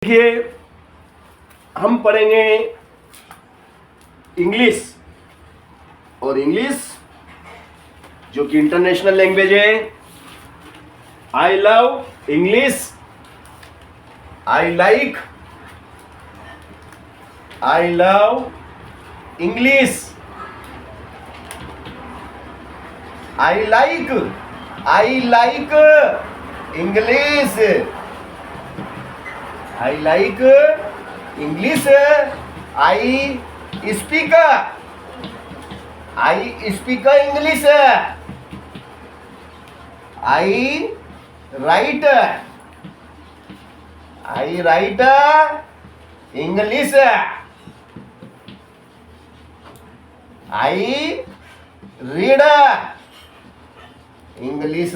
देखिए, हम पढ़ेंगे इंग्लिश, और इंग्लिश जो कि इंटरनेशनल लैंग्वेज है। I love English, I like, I love English, I like English, I like English, I speak English, I right English, I read English.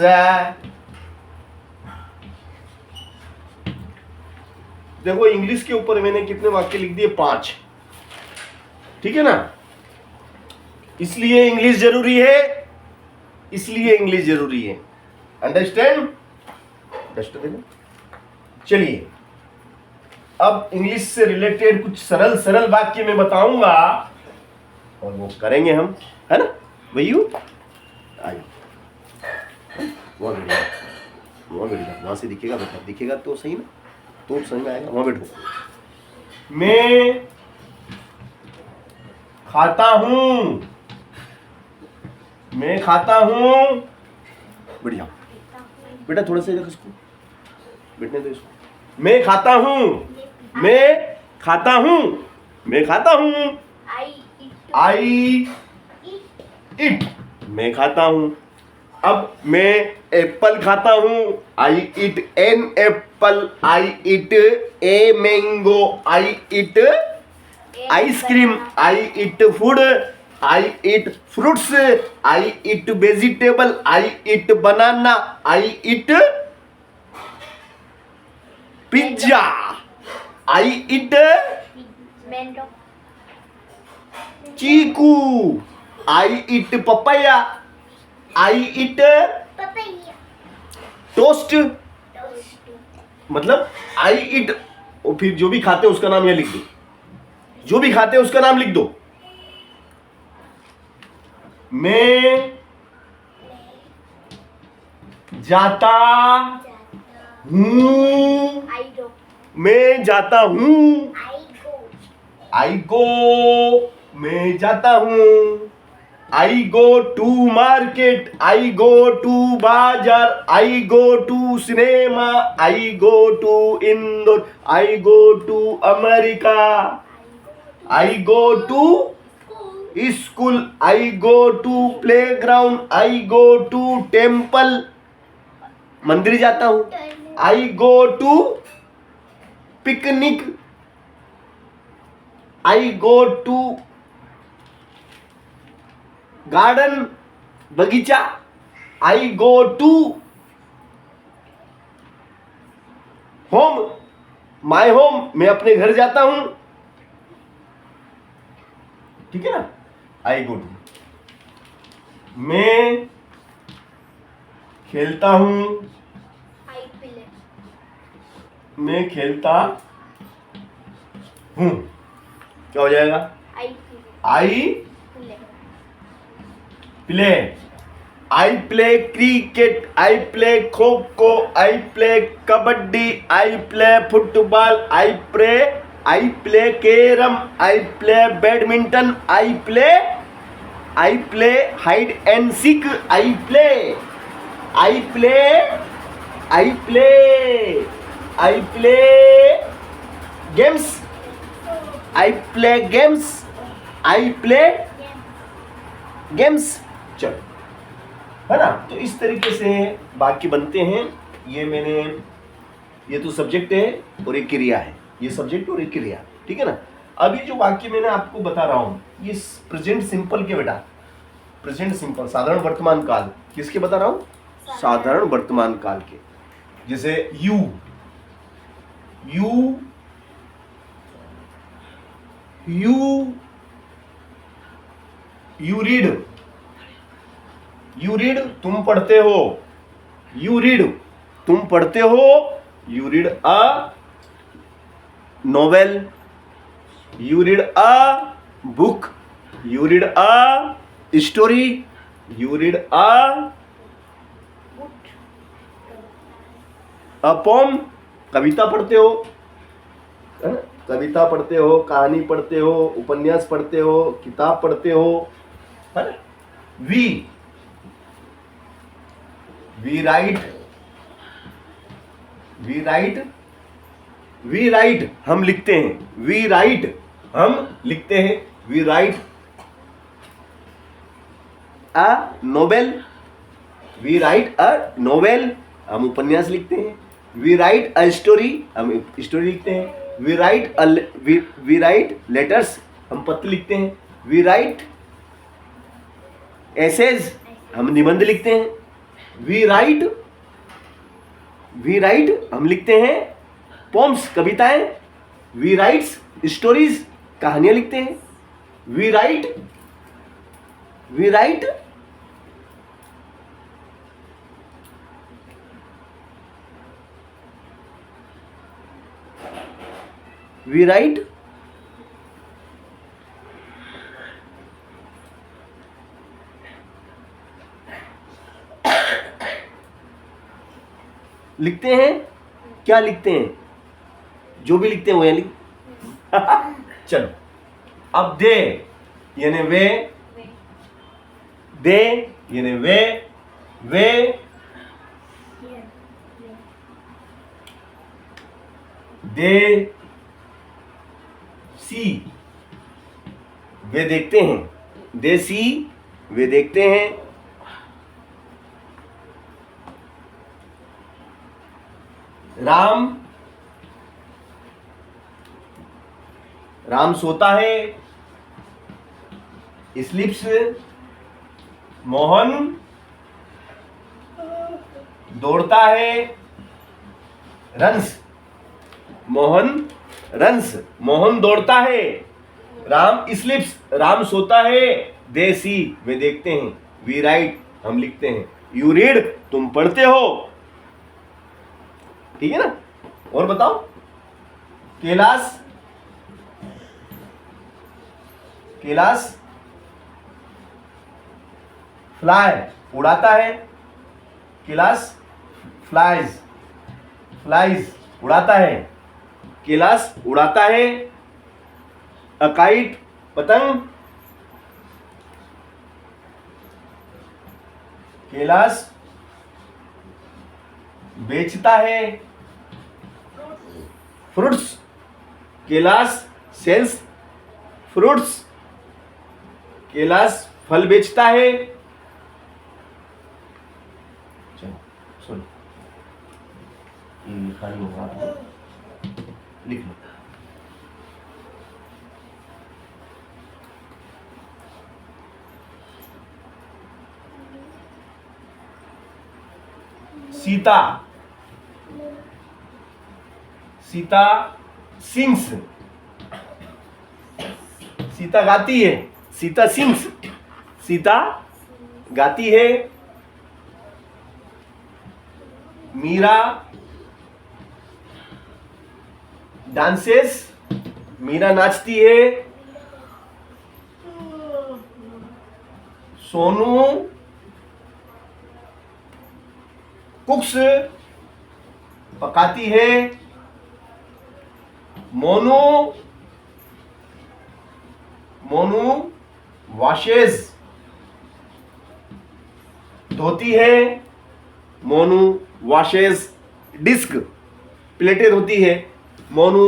देखो, English के ऊपर मैंने कितने वाक्य लिख दिए? 5। ठीक है ना? इसलिए इंग्लिश जरूरी है, अंडरस्टैंड? चलिए, अब इंग्लिश से रिलेटेड कुछ सरल वाक्य मैं बताऊंगा और वो करेंगे हम, है ना भैयू? आइए, वहां से दिखेगा बेटा, दिखेगा तो सही ना, तो समझ में आएगा। वहां बैठो। मैं खाता हूं, बढ़िया बेटा, थोड़ा सा इसको बैठने दो इसको। मैं खाता हूं, आई इट, मैं खाता हूं। अब मैं एप्पल खाता हूं, I eat an apple, I eat a mango, I eat ice cream, I eat food, I eat fruits, I eat vegetable, I eat banana, I eat pizza, I eat chikoo, I eat papaya, I eat toast. मतलब I it, और फिर जो भी खाते हैं उसका नाम यहाँ लिख दो, मैं जाता हूँ, आई गो, मैं जाता हूँ। I go to market, I go to bazaar, I go to cinema, I go to Indore, I go to America, I go to school, I go to playground, I go to temple, मंदिर जाता हूं। I go to picnic, I go to garden, बगीचा, I go to home, my home, मैं अपने घर जाता हूं। ठीक है ना? I go to. मैं खेलता हूं, मैं खेलता हूं, क्या हो जाएगा? I play, I play cricket, I play kho kho, I play kabaddi, I play football, I play carrom, I play badminton, I play hide and seek, I play games, चलो, है ना? तो इस तरीके से वाक्य बनते हैं। ये तो सब्जेक्ट है और एक क्रिया है, ये सब्जेक्ट और एक क्रिया, ठीक है ना? अभी जो वाक्य मैंने आपको बता रहा हूं, ये प्रेजेंट सिंपल के बेटा, प्रेजेंट सिंपल, साधारण वर्तमान काल। किसके बता रहा हूं? साधारण वर्तमान काल के। जैसे यू रीड, तुम पढ़ते हो। यू रीड, तुम पढ़ते हो। You read a novel. You read a book. You read a story. You read a poem. कविता पढ़ते हो, है ना? कविता पढ़ते हो, कहानी पढ़ते हो, उपन्यास पढ़ते हो, किताब पढ़ते हो, है ना? we write, हम लिखते हैं. we write, हम लिखते हैं. we write a novel. we write a novel, हम उपन्यास लिखते हैं. we write a story, हम स्टोरी लिखते हैं. we write letters, हम पत्र लिखते हैं. we write essays, हम निबंध लिखते हैं. we write, हम लिखते हैं poems, कविताएं. we write stories, कहानियां लिखते हैं. we write लिखते हैं. क्या लिखते हैं? जो भी लिखते हैं वो यहाँ लिख. चलो, अब दे यानी वे, दे यानी वे दे सी, वे देखते हैं. दे सी, वे देखते हैं. राम सोता है. स्लीप्स. मोहन दौड़ता है. रन्स. मोहन दौड़ता है. राम स्लीप्स, राम सोता है. दे सी, वे देखते हैं. वी राइट, हम लिखते हैं. यू रीड, तुम पढ़ते हो. ठीक है ना? और बताओ. कैलाश फ्लाई, उड़ाता है. कैलाश फ्लाइज, उड़ाता है. कैलाश उड़ाता है. अकाइट, पतंग. कैलाश बेचता है. Fruits, Kailash sells fruits. Kailash फल बेचता है. चलो सुन, लिखा नहीं होगा, लिख लो. सीता सिंग्स, सीता गाती है. सीता सिंग्स, सीता गाती है. मीरा डांसेस, मीरा नाचती है. सोनू कुक्स, पकाती है. मोनू वॉशेस, धोती है. मोनू वॉशेस डिस्क, प्लेटें धोती है. मोनू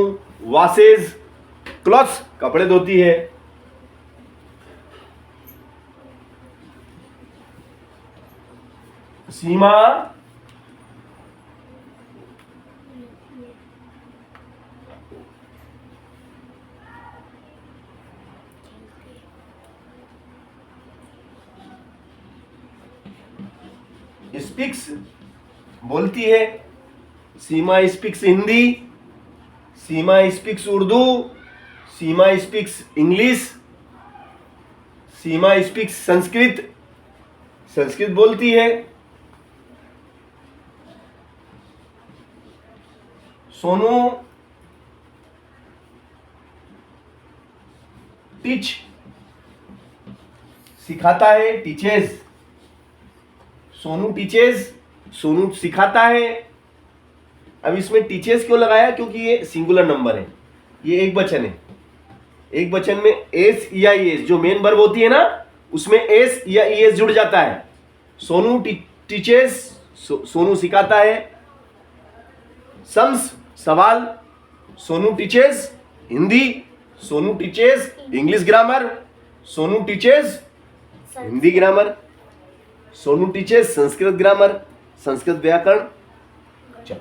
वॉशेस क्लॉथ्स, कपड़े धोती है. सीमा स्पीक्स, बोलती है. सीमा स्पीक्स हिंदी. सीमा स्पीक्स उर्दू. सीमा स्पीक्स इंग्लिश. सीमा स्पीक्स संस्कृत बोलती है. सोनू टीच, सिखाता है, टीचेस। सोनू टीचेस, सोनू सिखाता है। अब इसमें टीचेस क्यों लगाया? क्योंकि ये सिंगुलर नंबर है, ये एक वचन है। एक वचन में एस या ईएस, जो मेन वर्ब होती है ना, उसमें एस या ईएस जुड़ जाता है। सोनू टीचेस, सोनू सिखाता है। सम्स, सवाल, Sonu teaches Hindi, Sonu teaches English grammar, Sonu teaches Hindi grammar, Sonu teaches Sanskrit grammar, Sanskrit व्याकरण। चलो,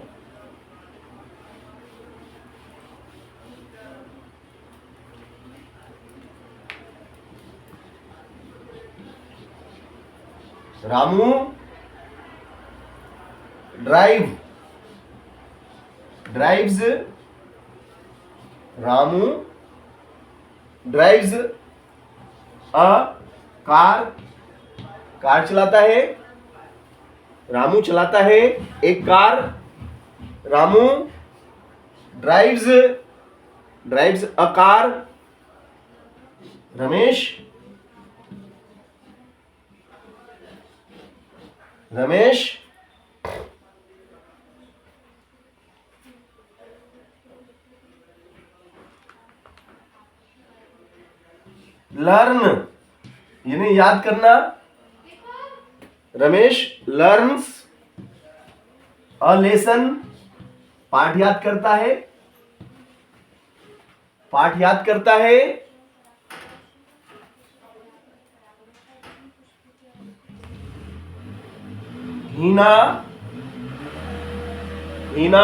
Ramu drives, Ramu drives a car, car चलाता है। रामू चलाता है एक car. Ramu drives a car. Ramesh learn, यानी याद करना। रमेश लर्न्स अ लेसन, पाठ याद करता है, पाठ याद करता है। हीना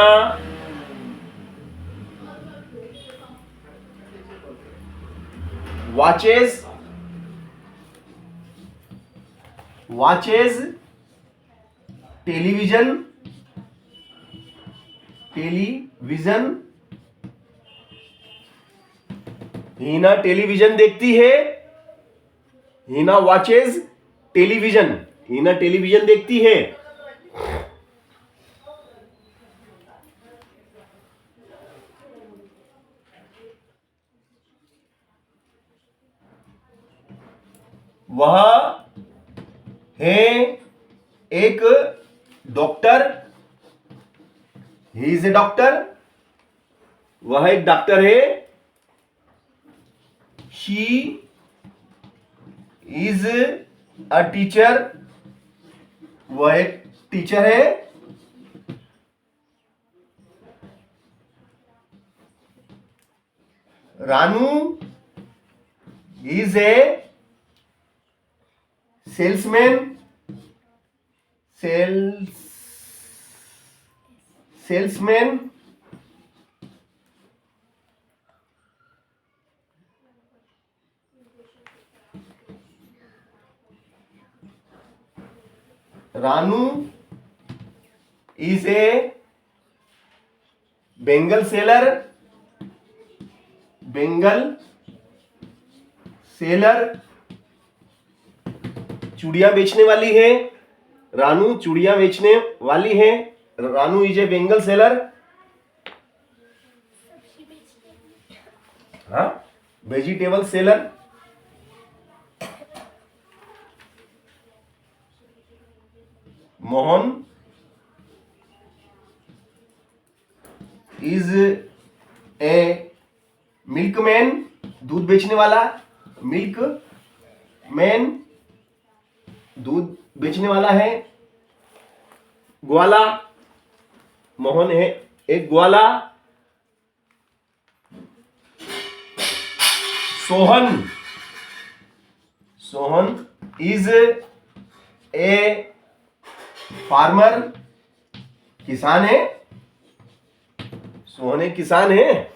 watches टेलीविजन हीना टेलीविजन देखती है। हीना वॉचेज टेलीविजन, हीना टेलीविजन देखती है। वह है एक doctor, he is a doctor, वह एक डॉक्टर है। शी इज अ टीचर, वह एक टीचर है। Ranu is a salesman, salesman. Ranu is a bangle seller, चूड़ियां बेचने वाली है। रानू चूड़ियां बेचने वाली है। Ranu is a bangle seller. हाँ, vegetable seller. Mohan is a milkman, दूध बेचने वाला। मिल्क मैन, दूध बेचने वाला है। ग्वाला, मोहन है एक ग्वाला। सोहन इज ए फार्मर, किसान है। सोहन एक किसान है।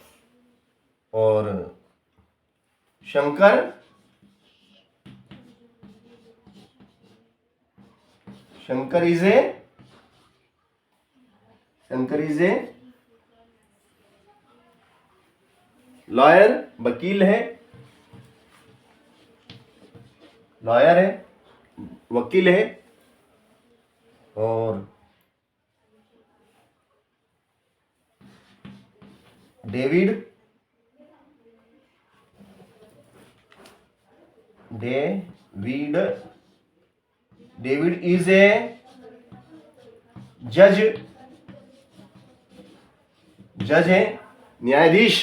और शंकर इज ए लॉयर, वकील है। लॉयर है, वकील है। और डेविड डेविड इज ए जज है, न्यायाधीश।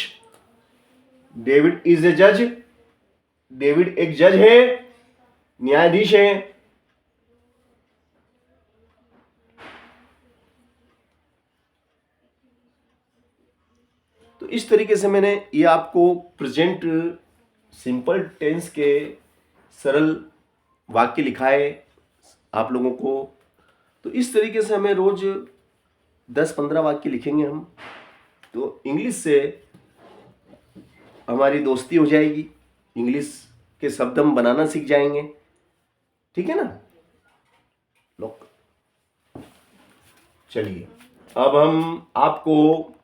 डेविड इज ए जज, डेविड एक जज है, न्यायाधीश है। तो इस तरीके से मैंने ये आपको प्रेजेंट सिंपल टेंस के सरल वाक्य लिखाए आप लोगों को। तो इस तरीके से हमें रोज 10-15 वाक्य लिखेंगे हम, तो इंग्लिश से हमारी दोस्ती हो जाएगी, इंग्लिश के शब्द हम बनाना सीख जाएंगे। ठीक है ना लोग? चलिए अब हम आपको